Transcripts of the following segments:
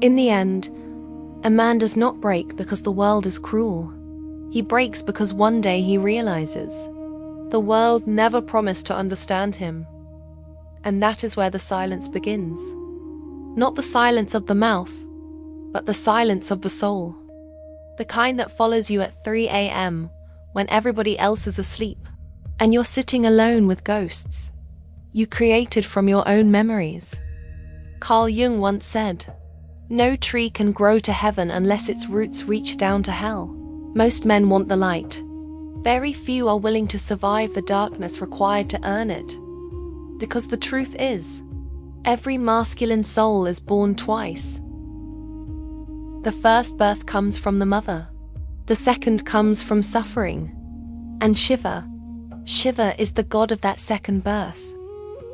In the end, a man does not break because the world is cruel. He breaks because one day he realizes the world never promised to understand him. And that is where the silence begins. Not the silence of the mouth, but the silence of the soul. The kind that follows you at 3 a.m. when everybody else is asleep, and you're sitting alone with ghosts you created from your own memories. Carl Jung once said, "No tree can grow to heaven unless its roots reach down to hell." Most men want the light. Very few are willing to survive the darkness required to earn it. Because the truth is, every masculine soul is born twice. The first birth comes from the mother. The second comes from suffering. And Shiva is the god of that second birth.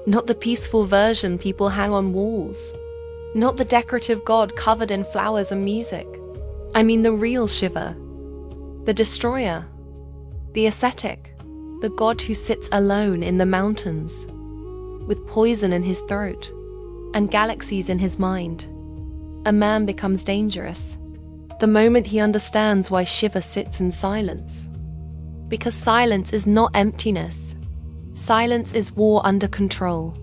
Not the peaceful version people hang on walls. Not the decorative god covered in flowers and music. I mean the real Shiva. The destroyer. The ascetic. The god who sits alone in the mountains, with poison in his throat and galaxies in his mind. A man becomes dangerous the moment he understands why Shiva sits in silence. Because silence is not emptiness. Silence is war under control.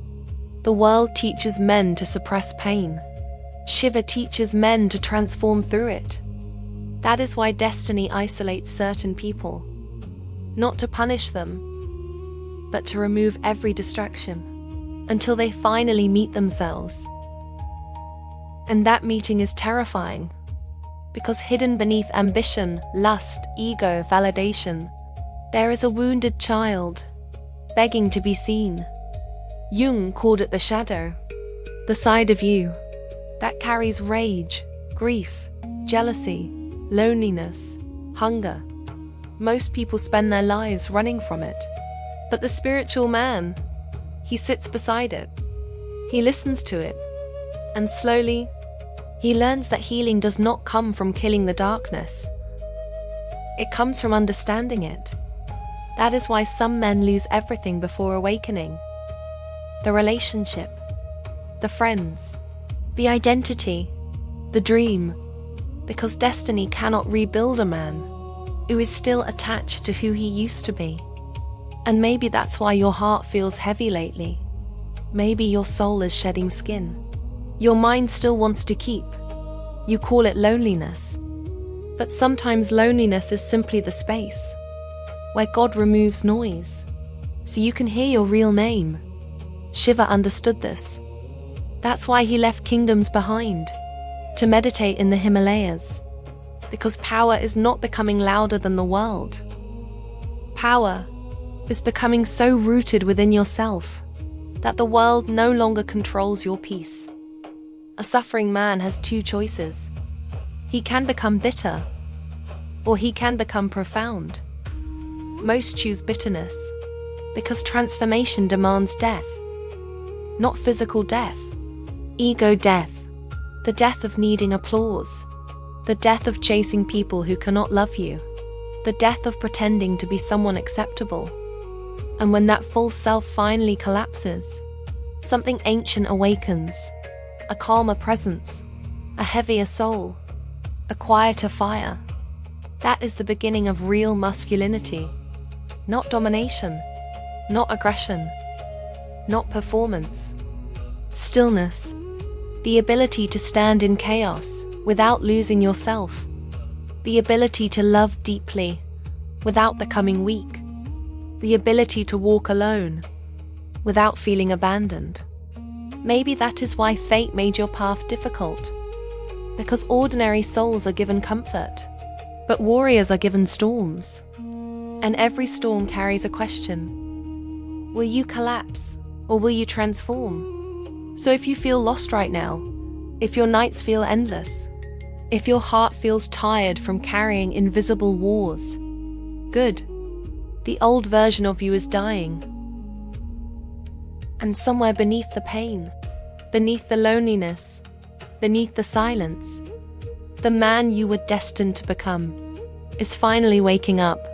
The world teaches men to suppress pain. Shiva teaches men to transform through it. That is why destiny isolates certain people. Not to punish them, but to remove every distraction, until they finally meet themselves. And that meeting is terrifying, because hidden beneath ambition, lust, ego, validation, there is a wounded child, begging to be seen. Jung called it the shadow, the side of you that carries rage, grief, jealousy, loneliness, hunger. Most people spend their lives running from it. But the spiritual man, he sits beside it. He listens to it. And slowly, he learns that healing does not come from killing the darkness. It comes from understanding it. That is why some men lose everything before awakening. The relationship, the friends, the identity, the dream. Because destiny cannot rebuild a man who is still attached to who he used to be. And maybe that's why your heart feels heavy lately. Maybe your soul is shedding skin. Your mind still wants to keep. You call it loneliness. But sometimes loneliness is simply the space where God removes noise, so you can hear your real name. Shiva understood this. That's why he left kingdoms behind, to meditate in the Himalayas. Because power is not becoming louder than the world. Power is becoming so rooted within yourself that the world no longer controls your peace. A suffering man has two choices. He can become bitter, or he can become profound. Most choose bitterness, because transformation demands death. Not physical death, ego death, the death of needing applause, the death of chasing people who cannot love you, the death of pretending to be someone acceptable. And when that false self finally collapses, something ancient awakens, a calmer presence, a heavier soul, a quieter fire. That is the beginning of real masculinity. Not domination, not aggression, not performance. Stillness, the ability to stand in chaos without losing yourself, the ability to love deeply without becoming weak, the ability to walk alone without feeling abandoned. Maybe that is why fate made your path difficult, because ordinary souls are given comfort, but warriors are given storms. And every storm carries a question. Will you collapse, or will you transform? So if you feel lost right now, if your nights feel endless, if your heart feels tired from carrying invisible wars, good. The old version of you is dying. And somewhere beneath the pain, beneath the loneliness, beneath the silence, the man you were destined to become is finally waking up.